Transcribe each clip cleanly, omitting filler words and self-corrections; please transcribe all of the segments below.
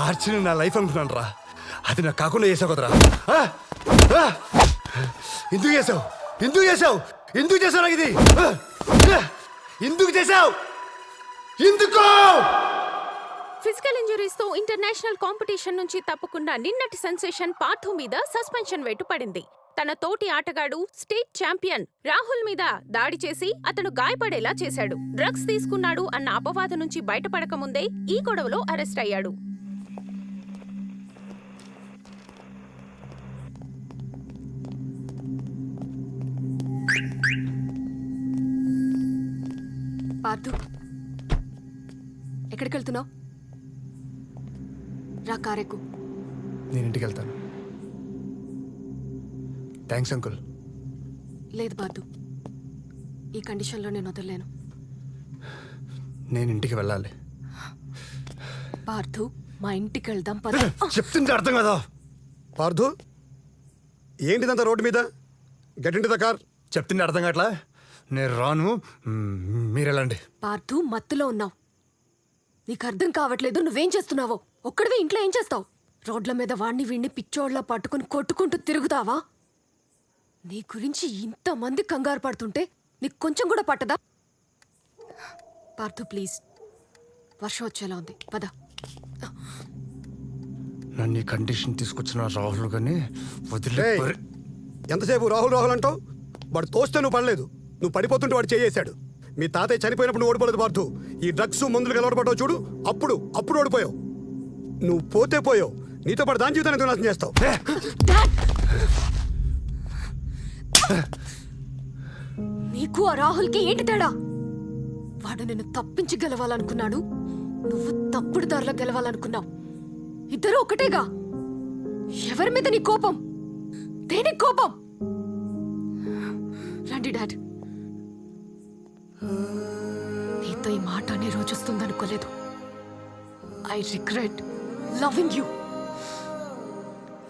ఆర్చిని నా లైఫ్ అనుకున్నాను రా, అది నాకు కాకుండా చేసావు కదరా. ఎందుకు చేసావు ఎందుకు చేసావు ఎందుకు చేసావు నాకు ఇది ఎందుకు చేసావు ఎందుకు? ఫిజికల్ ఇంజరీస్ తో ఇంటర్నేషనల్ కాంపిటీషన్ నుంచి తప్పకుండా నిన్నటి సెన్సేషన్ పార్థు మీద సస్పెన్షన్ వేటు పడింది. తన తోటి ఆటగాడు స్టేట్ ఛాంపియన్ రాహుల్ మీద దాడి చేసి అతను గాయపడేలా చేశాడు. డ్రగ్స్ తీసుకున్నాడు అన్న అపవాదు నుంచి బయటపడకముందే ఈ గొడవలో అరెస్ట్ అయ్యాడు. పార్థు, ఎక్కడికి వెళ్తున్నావు? రా, కారెక్కు. నేను ఇంటికి వెళ్తాను. Thanks uncle. లేదు పార్థు, ఈ కండిషన్లో నేను వదలలేను. నేను ఇంటికి వెళ్ళాలి. పార్థు, మా ఇంటికి వెళ్దాం పద. చెప్తుంటే అర్థం కదా. పార్థు, ఏంటిదంతా రోడ్డు మీద? Get into the car. చెప్తుంటే అర్థం కావట్లా. నేను రాను, మీరు వెళ్ళండి. పార్థు, మత్తులో ఉన్నావు. నీకు అర్థం కావట్లేదు నువ్వేం చేస్తున్నావో. ఒక్కడివే ఇంట్లో ఏం చేస్తావు? రోడ్ల మీద వాడిని వీడిని పిచ్చోడ్లా పట్టుకుని కొట్టుకుంటూ తిరుగుతావా? నీ గురించి ఇంతమంది కంగారు పడుతుంటే నీకు కొంచెం కూడా పట్టదా? పార్థు ప్లీజ్, వర్షం వచ్చేలా ఉంది, పద. నన్ను ఈ కండిషన్ తీసుకొచ్చిన రాహుల్ గాని వదిలే. ఎంతసేపు రాహుల్ రాహుల్ అంటావు? వాడు తోస్తే నువ్వు పడలేదు. నువ్వు పడిపోతుంటే వాడు చేయేశాడు. మీ తాతయ్య చనిపోయినప్పుడు నువ్వు ఓడిపోలేదు పార్థు. ఈ డ్రగ్స్ మందులు కలవడపడ్డావు చూడు, అప్పుడు ఓడిపోయావు. నువ్వు పోతే పోయావు, నీతో పాటు దాని జీవితాన్ని నాశనం చేస్తావు. నీకు ఆ రాహుల్కి ఏంటి తేడా? వాడు నిన్ను తప్పించి గెలవాలనుకున్నాడు, నువ్వు తప్పుడు దారిలో గెలవాలనుకున్నావు. ఇద్దరూ ఒకటేగా. ఎవరి మీద నీ కోపం? దేనికి కోపం? రండి డాడ్. నీతో ఈ మాట అనే రోజు వస్తుందనుకోలేదు. I regret loving you.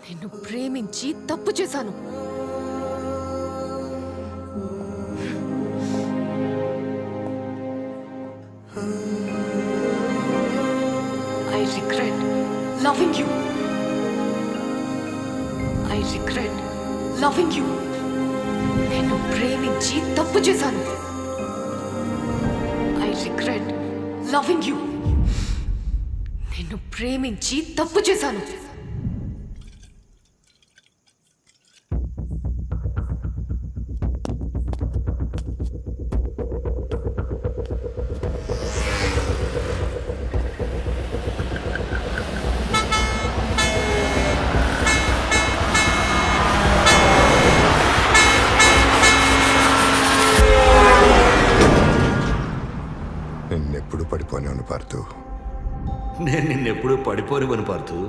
నిన్ను ప్రేమించి తప్పు చేశాను. I regret loving you. I regret loving you. నేను ప్రేమించి తప్పు చేశాను. I regret loving you. నేను ప్రేమించి తప్పు చేశాను. నిన్నెప్పుడు పడిపోయాను పార్థు. నేను నిన్నెప్పుడు పడిపోనివ్వను పార్థు.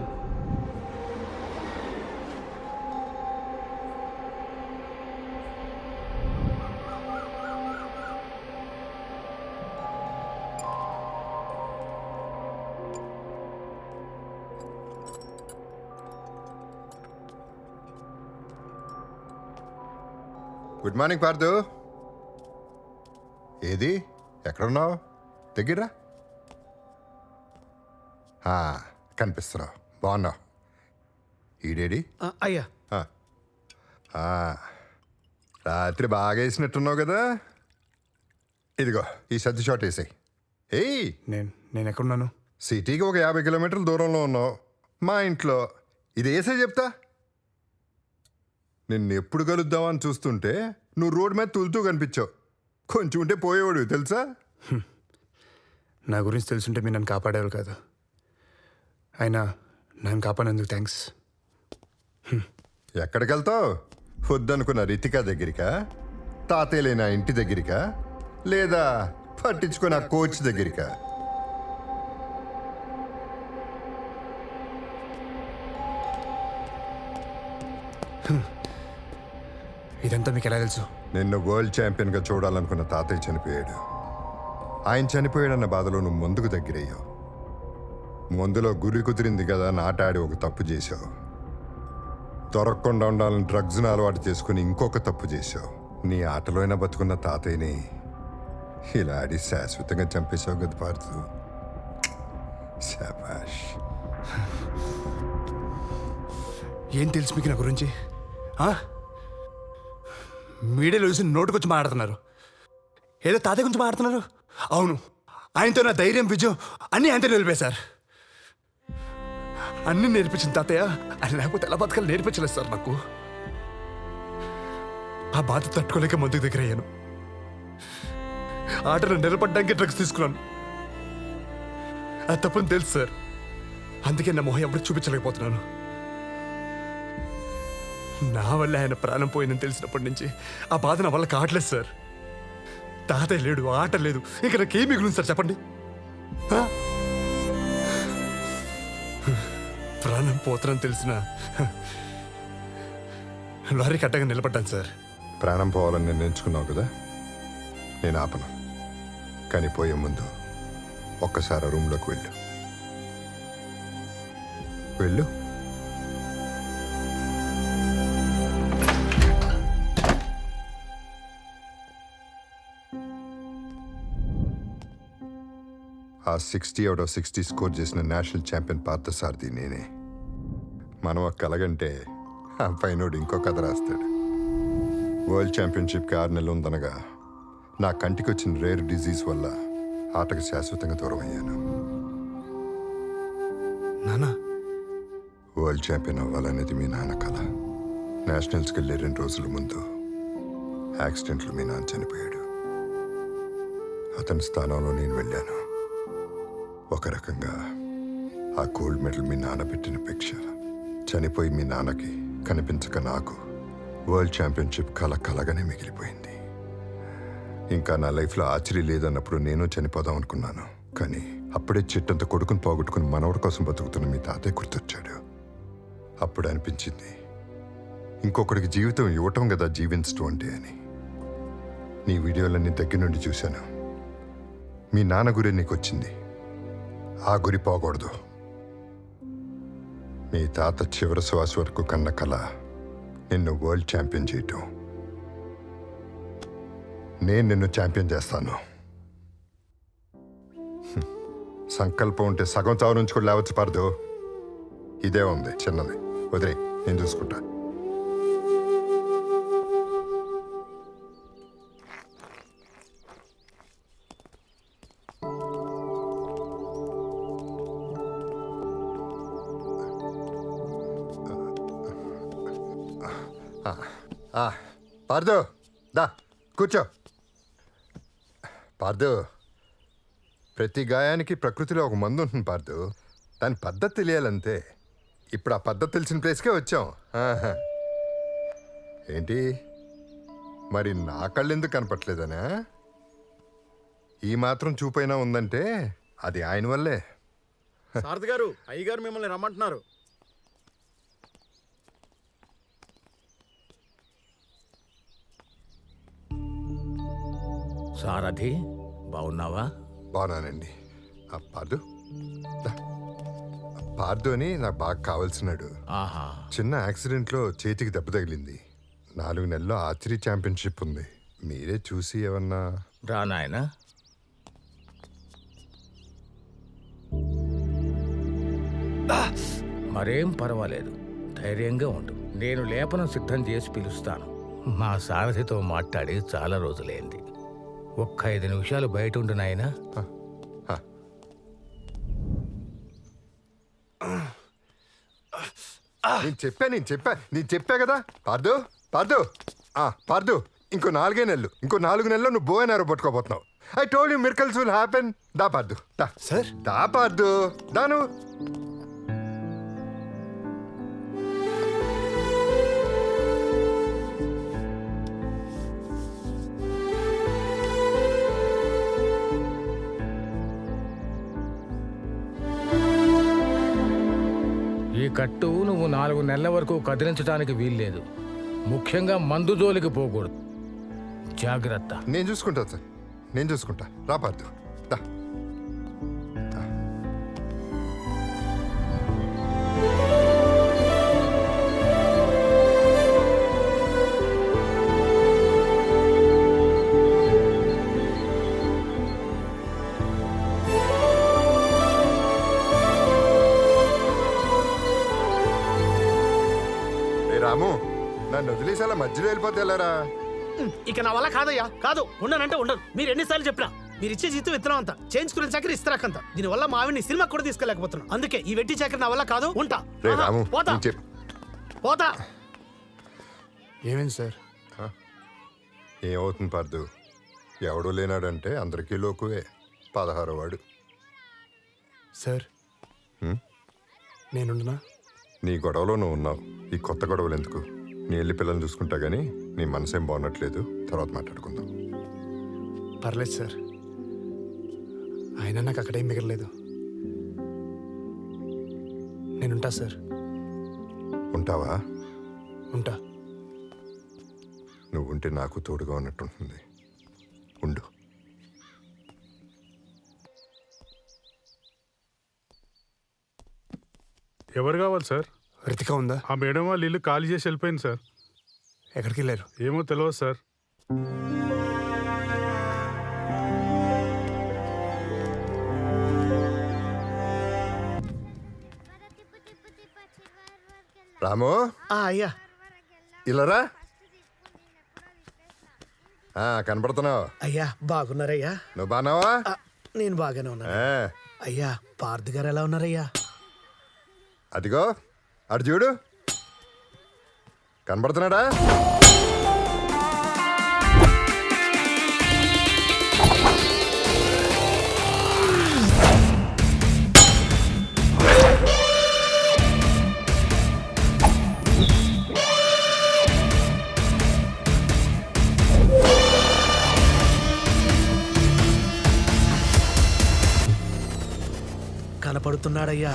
Good morning Parthu. ఏది ఎక్కడున్నావు? దగ్గర కనిపిస్తున్నావు, బాగున్నావు. ఈడేడి? అయ్యా, రాత్రి బాగా వేసినట్టున్నావు కదా. ఇదిగో ఈ సర్ది షాట్ వేసాయి. ఏయ్, నేను ఎక్కడున్నాను? సిటీకి ఒక 50 కిలోమీటర్ల దూరంలో ఉన్నావు. మా ఇంట్లో ఇది వేసే చెప్తా. నిన్ను ఎప్పుడు కలుద్దామని చూస్తుంటే నువ్వు రోడ్ మీద తులుతూ కనిపించావు. కొంచెం ఉంటే పోయేవాడు తెలుసా. నా గురించి తెలుసుంటే మీరు నన్ను కాపాడేవారు కాదు. అయినా నన్ను కాపాడేందుకు థ్యాంక్స్. ఎక్కడికి వెళ్తావు? వద్దనుకున్న రితికా దగ్గరికా, తాతయ్య లేని ఆ ఇంటి దగ్గరికా, లేదా పట్టించుకున్న ఆ కోచ్ దగ్గరికా? ఇదంతా మీకు ఎలా తెలుసు? నిన్ను వరల్డ్ ఛాంపియన్గా చూడాలనుకున్న తాతయ్య చనిపోయాడు. ఆయన చనిపోయాడన్న బాధలో నువ్వు ముందుకు దగ్గరయ్యావు. ముందులో గురి కుదిరింది కదా నాటాడి ఒక తప్పు చేశావు. దొరకకుండా ఉండాలని డ్రగ్స్ను అలవాటు చేసుకుని ఇంకొక తప్పు చేశావు. నీ ఆటలోనే బతుకున్న తాతయ్యని ఇలా ఆడి శాశ్వతంగా చంపేశావు కదా పార్థు. శాబాష్. ఏం తెలుసు మీకు నా గురించి? మీడియాలో చూసి నోటుకొచ్చి మాట్లాడుతున్నారు. ఏదో తాతయ్య గురించి మాట్లాడుతున్నారు. అవును, ఆయనతో నా ధైర్యం, విజయం అన్నీ ఆయనతో నిలిపేశారు. అన్నీ నేర్పించింది తాతయ్య. ఆయన లేకపోతే ఎలా బతకాలి నేర్పించలేదు సార్ నాకు. ఆ బాధ తట్టుకోలేక ముందుకు దగ్గర అయ్యాను. ఆటలో నిలబడ్డానికి డ్రగ్స్ తీసుకున్నాను. అది తప్పని తెలుసు సార్. అందుకే నా మొహం ఎప్పుడు చూపించలేకపోతున్నాను. నా వల్ల ఆయన ప్రాణం పోయిందని తెలిసినప్పటి నుంచి ఆ బాధ నా వల్ల కావట్లేదు సార్. తాతయ్య లేడు, ఆట లేదు, ఇక నాకేం మిగులుంది సార్ చెప్పండి? ప్రాణం పోతానని తెలిసిన లారీకి అడ్డగా నిలబడ్డాను సార్. ప్రాణం పోవాలని నిర్ణయించుకున్నావు కదా, నేను ఆపను. కానీ పోయే ముందు ఒక్కసారి ఆ రూమ్లోకి వెళ్ళు. వెళ్ళు. ఆ 60 out of 60 స్కోర్ చేసిన నేషనల్ ఛాంపియన్ పార్థసారథి నేనే. మనం ఒక కలగంటే ఆ పైనోడు ఇంకో కథ రాస్తాడు. వరల్డ్ ఛాంపియన్షిప్కి 6 నెలలు ఉందనగా నా కంటికి వచ్చిన రేర్ డిజీజ్ వల్ల ఆటకు శాశ్వతంగా దూరం అయ్యాను. నానా, వరల్డ్ ఛాంపియన్ అవ్వాలనేది మీ నాన్న కళ. నేషనల్స్కి వెళ్ళే 2 రోజుల ముందు యాక్సిడెంట్లో మీ నాన్న చనిపోయాడు. అతని స్థానంలో నేను వెళ్ళాను. ఒక రకంగా ఆ గోల్డ్ మెడల్ మీ నాన్న పెట్టిన భిక్ష. చనిపోయి మీ నాన్నకి కనిపించక నాకు వరల్డ్ ఛాంపియన్షిప్ కలగానే మిగిలిపోయింది. ఇంకా నా లైఫ్లో ఆశ్చర్య లేదన్నప్పుడు నేను చనిపోదాం అనుకున్నాను. కానీ అప్పుడే చెట్టంత కొడుకుని పోగొట్టుకుని మనవడి కోసం బతుకుతున్న మీ తాతయ్య గుర్తొచ్చాడు. అప్పుడు అనిపించింది ఇంకొకడికి జీవితం ఇవ్వటం కదా జీవించటం అంటే అని. నీ వీడియోలన్నీ దగ్గర నుండి చూశాను. మీ నాన్న గురి నీకు వచ్చింది. ఆ గురి పోకూడదు. మీ తాత చివరి శ్వాస వరకు కన్న కల నిన్ను వరల్డ్ ఛాంపియన్ చేయటం. నేను నిన్ను ఛాంపియన్ చేస్తాను. సంకల్పం ఉంటే సగం చావు నుంచి కూడా లేవచ్చు పడదు. ఇదే ఉంది చిన్నది, వదిలే, నేను చూసుకుంటా. పార్దు, దా కూర్చో. పార్దు, ప్రతి గాయానికి ప్రకృతిలో ఒక మందు ఉంటుంది పార్దు. దాని పద్ధతి తెలియాలంతే. ఇప్పుడు ఆ పద్ధతి తెలిసిన ప్లేస్కే వచ్చాం. ఆహా. ఏంటి మరి నా కళ్ళు ఎందుకు కనపట్లేదనా? ఈ మాత్రం చూపైనా ఉందంటే అది ఆయన వల్లే. సారథి గారు, అయ్యగారు మిమ్మల్ని రమ్మంటున్నారు. సారథి, బాగున్నావా? బాగున్నానండి. ఆ పార్దు, దా. పార్దు అని నాకు బాగా కావాల్సినాడు. ఆహా, చిన్న యాక్సిడెంట్లో చేతికి దెబ్బ తగిలింది. 4 నెలల్లో ఆర్చరీ ఛాంపియన్షిప్ ఉంది. మీరే చూసి ఏమన్నా. రా నాయనా. మరేం పర్వాలేదు, ధైర్యంగా ఉండు. నేను లేపనం సిద్ధం చేసి పిలుస్తాను. మా సారథితో మాట్లాడి చాలా రోజులైంది. ఒక్క 5 నిమిషాలు బయట ఉండు నాయనా. నేను చెప్పా కదా పార్దు. పార్దు, ఇంకో 4 నెలలు, ఇంకో 4 నెలల్లో నువ్వు బోయనారో పట్టుకోబోతున్నావు. I told you miracles will happen. దా పార్దు, దా. సార్, దా పార్దు, దాను. ఈ కట్టు నువ్వు 4 నెలల వరకు కదిలించడానికి వీల్లేదు. ముఖ్యంగా మందు జోలికి పోకూడదు. జాగ్రత్త. నేను చూసుకుంటా సార్, నేను చూసుకుంటా. రా పార్దు, దా. రాము, నన్ను వదిలేసేలా మధ్యలో వెళ్ళిపోతే వెళ్ళారా? ఇక నా వల్ల కాదయ్యా, కాదు. ఉండనంటే ఉండదు. మీరు ఎన్నిసార్లు చెప్పినా మీరు ఇచ్చే జీతం విత్తనం అంతా, చేయించుకునే చాకరీ ఇస్తారాకంత. దీనివల్ల మా ఆవిడ్ని సినిమా కూడా తీసుకెళ్ళకపోతున్నా. అందుకే ఈ వెట్టి చాకరీ నా వల్ల కాదు. ఉంటా. రే రాము, పోతా నేను చెప్పు. పోతా. ఏమైంది సార్? ఏమవుతుంది పార్దు? ఎవడూ లేనాడంటే అందరికీ లోకువే. 16వ వాడు. సార్, నేనుండనా? నీ గొడవలో నువ్వు ఉన్నావు. ఈ కొత్త గొడవలు ఎందుకు? నీ వెళ్ళి పిల్లల్ని చూసుకుంటా గానీ నీ మనసేం బాగున్నట్లేదు. తర్వాత మాట్లాడుకుందాం. పర్లేదు సార్, అయినా నాకు అక్కడేం మిగలలేదు. నేనుంటా సార్. ఉంటావా? ఉంటా. నువ్వు ఉంటే నాకు తోడుగా ఉన్నట్టుంటుంది. ఉండు. ఎవరు కావాలి సార్? రితిక ఉందా? ఆ మేడం వాళ్ళు ఇల్లు ఖాళీ చేసి వెళ్ళిపోయింది సార్. ఎక్కడికి వెళ్ళారు? ఏమో తెలియదు సార్. రాము, అయ్యా, ఇలారా. కనపడుతున్నావు. అయ్యా బాగున్నారయ్యా? నువ్వు బాగున్నావా? నేను బాగానే ఉన్నా. అయ్యా, పార్థి గారు ఎలా ఉన్నారయ్యా? అదిగో అటు చూడు, కనపడుతున్నాడా? పడుతున్నాడయ్యా.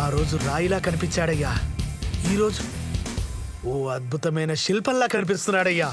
ఆ రోజు రాయిలా కనిపించాడయ్యా, ఈరోజు ఓ అద్భుతమైన శిల్పంలా కనిపిస్తున్నాడయ్యా.